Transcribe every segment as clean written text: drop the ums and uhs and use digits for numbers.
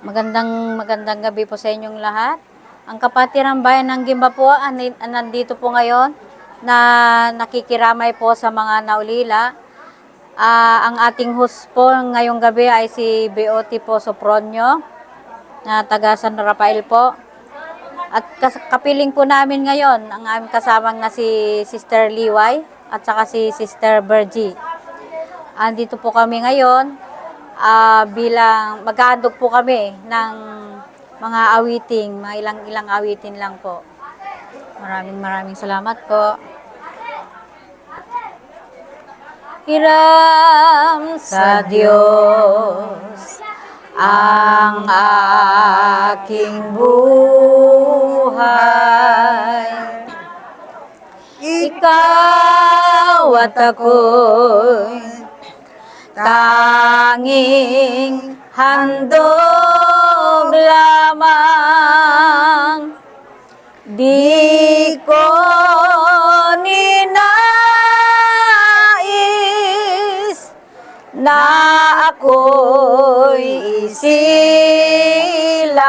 Magandang gabi po sa inyong lahat. Ang Kapatiran Bayan ng Gimba po, nandito po ngayon na nakikiramay po sa mga naulila. Ang ating host po ngayong gabi ay si BOT po Sopronio, na taga San Rafael po. At kapiling po namin ngayon ang aming kasamang na si Sister Liway at saka si Sister Bergie. Andito po kami ngayon bilang maghahandog po kami ng mga awiting, mga ilang awitin lang po. Maraming salamat po. Hiram sa Diyos ang aking buhay, ikaw at ako'y tanging handog lamang, di ko ninais na ako'y isilang,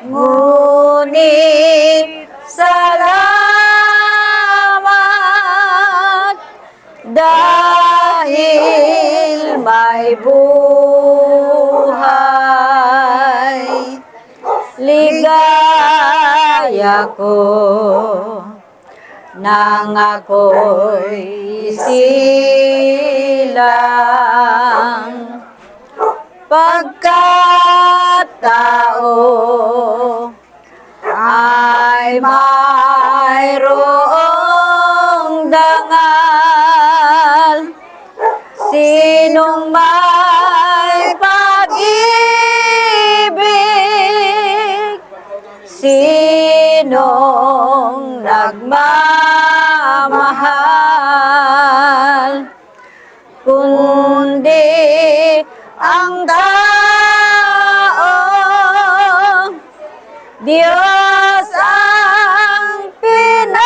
ngunit salamat dahil may buhay. Ligaya ko nang ako'y silang, pagkatao ay mayroong dangal. Sinong may pag-ibig, sinong nagmamahal, kundi ang tao. Diyos ang pinagmulan,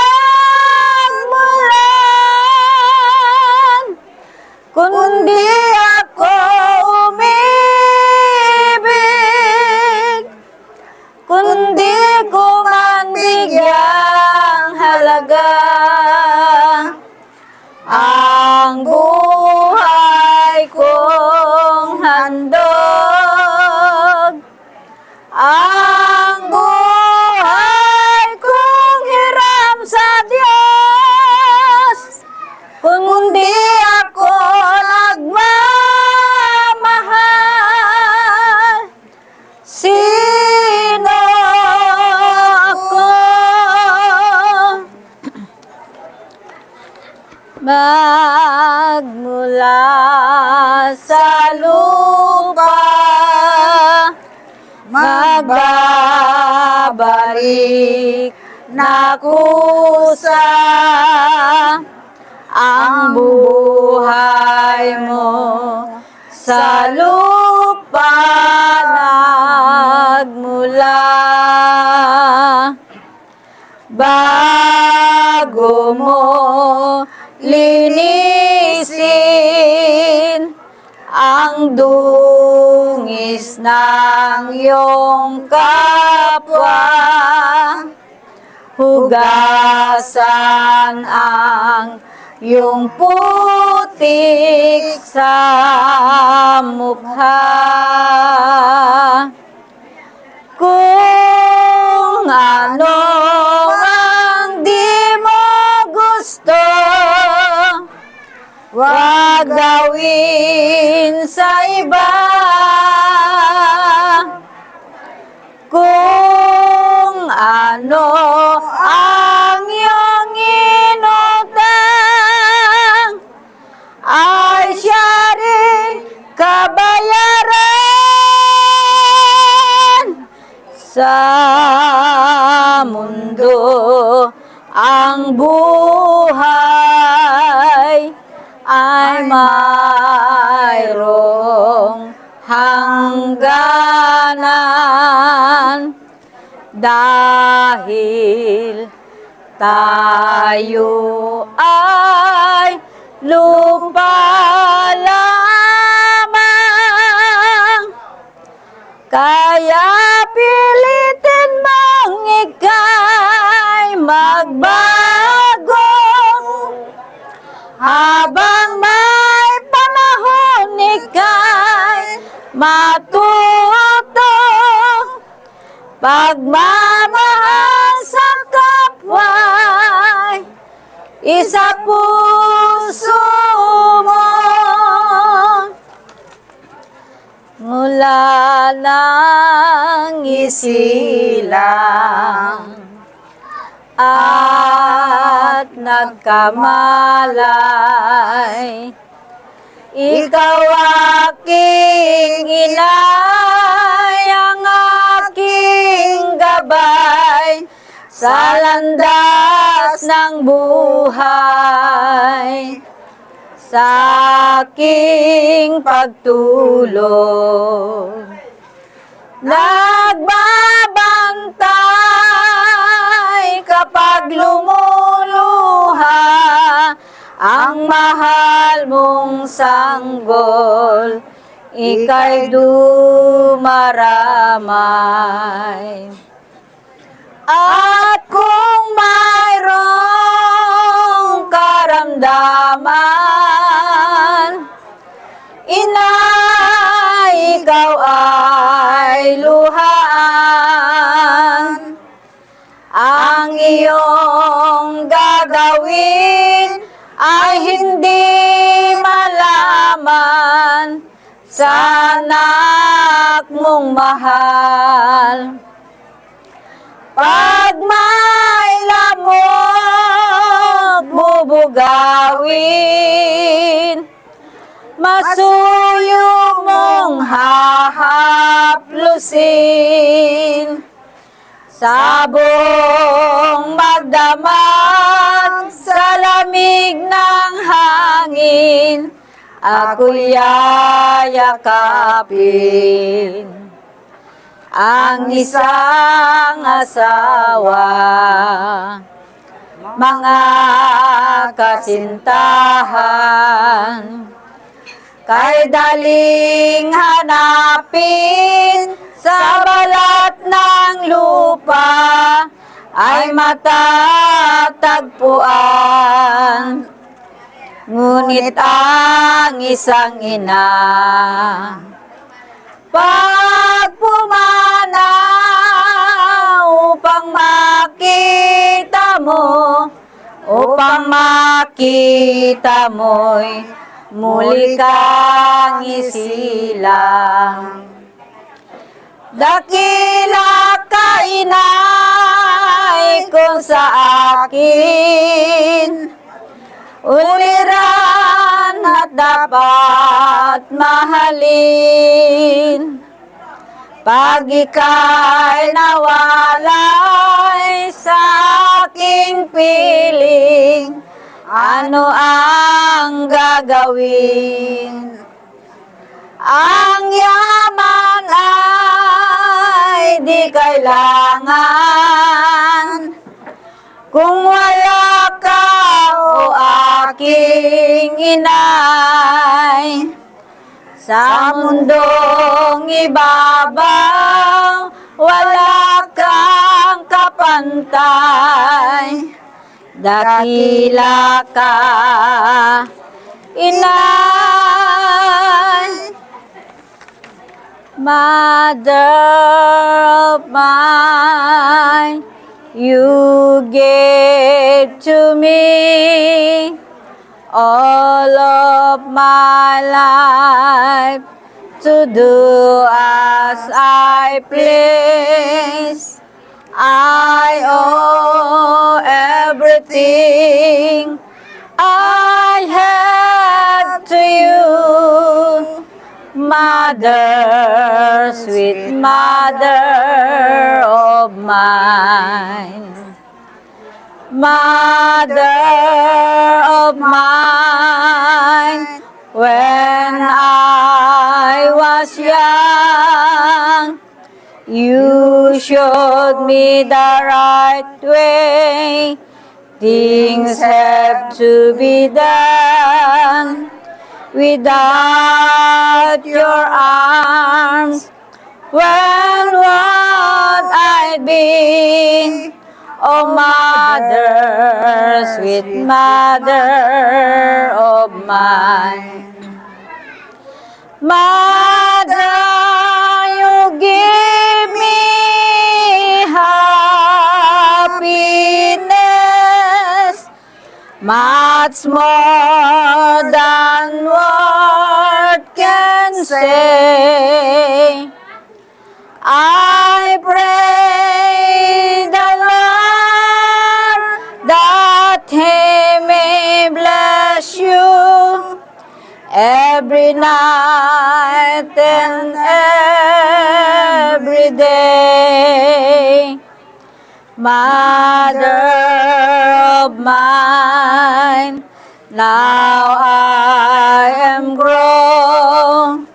kundi ako umibig, kundi ko man bigyang halaga ang buhay kong handog, ang buhay kong hiram sa Diyos, kundi ako nagmamahal. Sino ako? Magmula sa lupa, magbabalik na kusa ang buhay mo sa lupa nagmula. Bago mo linisin ang dungis ng iyong kapwa, hugasan ang iyong putik sa mukha. Kung ano ang di mo gusto, wag gawin sa iba. Kung ano ang iyong inutang, ay siya rin kabayaran. Sa mundo ang buhay ay mayroong hangganan, dahil tayo ay lupa lamang. Kaya pilitin mong ika'y magbago habang may panahon ika'y matuto. Pagmamahal sa kapwa'y isa puso mo. Mula nang isilang at nagkamalay, ikaw aking inay, ang aking gabay sa landas ng buhay, sa aking pagtulog. Nagbabantay kapag lumuluha ang mahal mong sanggol, ika'y dumaramay. At kung mayroong karamdaman, inay, ikaw ay luhaan. Ang iyong gagawin ay hindi malaman sa anak mong mahal. Pag may lamok bubugawin, masuyo mong hahaplusin. Sabong magdamag sa lamig ng hangin, ako'y yayakapin ang isang asawa. Mga kasintahan, kay daling hanapin sa balat ng lupa, ay matatagpuan. Ngunit ang isang ina, pag pumana upang makita mo, upang makita mo'y muli kang isilang. Dakila ka, inay, kung sa akin uliran at dapat mahalin. Pag ika'y nawalay sa aking piling, ano ang gagawin? Ang yaman ay di kailangan kung wala ka, o aking inay. Sa mundong ibabaw, wala kang kapantay. Dakila ka, inay. Mother of mine, you gave to me all of my life to do as I please. I owe everything I have to you, Mother, sweet mother of mine. Mother of mine, when I was young, you showed me the right way. Things have to be done. Without your arms, where been, O Mother, sweet Mother of mine. Mother, you give me happiness, much more than word can say. I pray the Lord that He may bless you every night and every day. Mother of mine, now I am grown,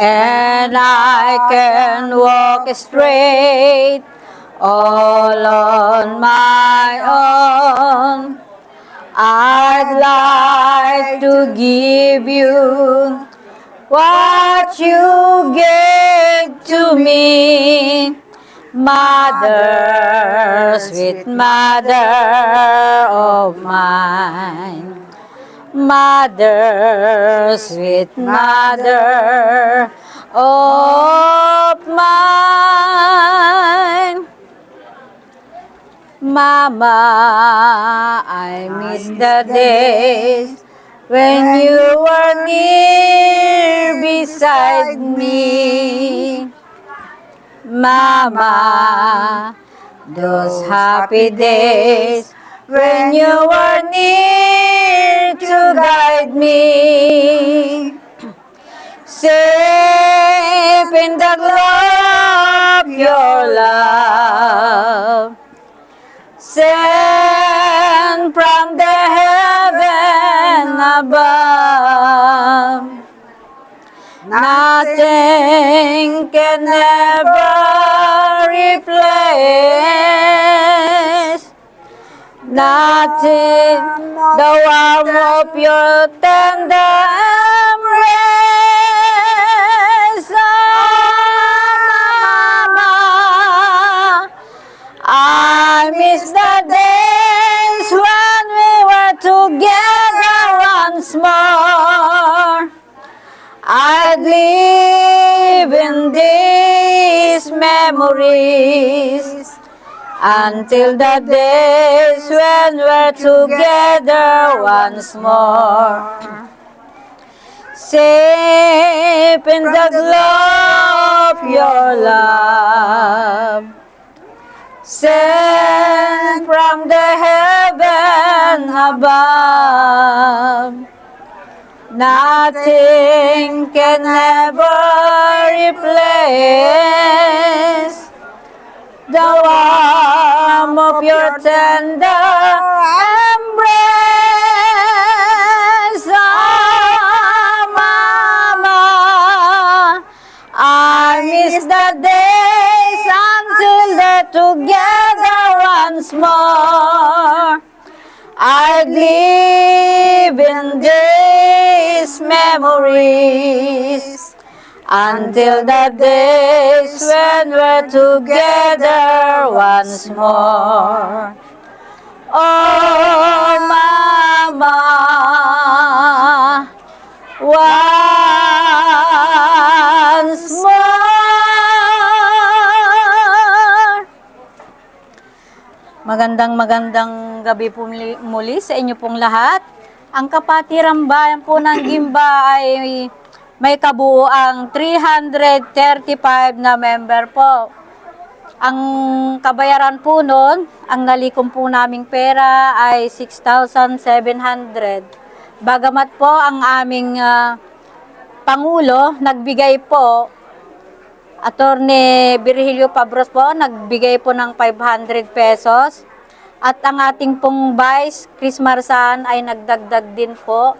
and I can walk straight all on my own. I'd like to give you what you gave to me, Mother, sweet Mother of mine. Mother, sweet Mother of mine. Mama, I miss the days when you were near beside me. Mama, those happy days when you were near to guide me. Safe in the glow of your love, sent from the heaven above. Nothing can ever replace, nothing the warmth of your tender embrace. Oh, Mama, I miss the days when we were together once more. I'd live in these memories until the days when we're together once more. Safe in the glow of your love, sent from the heaven above. Nothing can ever replace the warmth of your tender embrace. Oh, Mama, I miss the days until they're together once more. I'd live in these memories until the days when we're together once more. Oh, Mama, once more. Magandang gabi po muli sa inyo pong lahat. Ang Kapatiran Bayan po ng Gimba ay may kabuuang 335 na member po. Ang kabayaran po nun, ang nalikom po naming pera ay 6,700. Bagamat po ang aming Pangulo nagbigay po, Attorney Virgilio Pabros po, nagbigay po ng 500 pesos. At ang ating pong Vice, Chris Marsan, ay nagdagdag din po.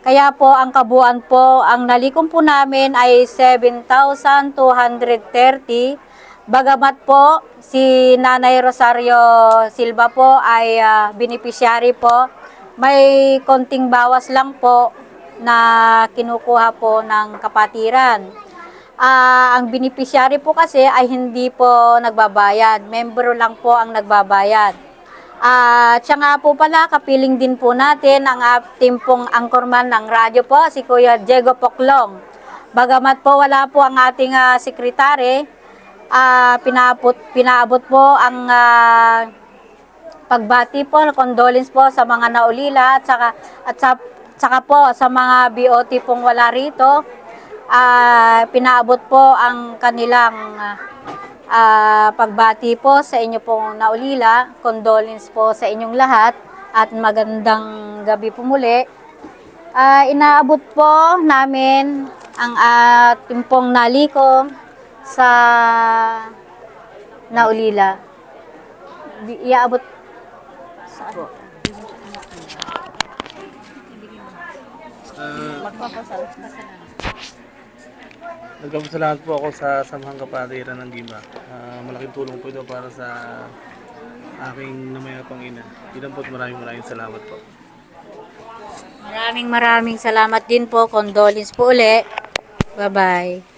Kaya po ang kabuuan po, ang nalikom po namin ay 7,230. Bagamat po si Nanay Rosario Silva po ay beneficiary po, may konting bawas lang po na kinukuha po ng kapatiran. Ang beneficiary po kasi ay hindi po nagbabayad. Membro lang po ang nagbabayad. Siya nga po pala, kapiling din po natin ang ating pong anchorman ng radyo po, si Kuya Diego Poclong. Bagamat po wala po ang ating sekretary, pinaabot po ang pagbati po, condolence po sa mga naulila at saka po sa mga BOT pong wala rito. Pinaabot po ang kanilang pagbati po sa inyo pong naulila, condolence po sa inyong lahat at magandang gabi po muli. Inaabot po namin ang ating pong naliko sa naulila. Iaabot saan? Nagpapasalamat po ako sa Samahang Kapatiran ng Gimba. Malaking tulong po ito para sa aking namayapang ina. Ilan po at maraming salamat po. Maraming salamat din po. Condolence po uli. Bye-bye.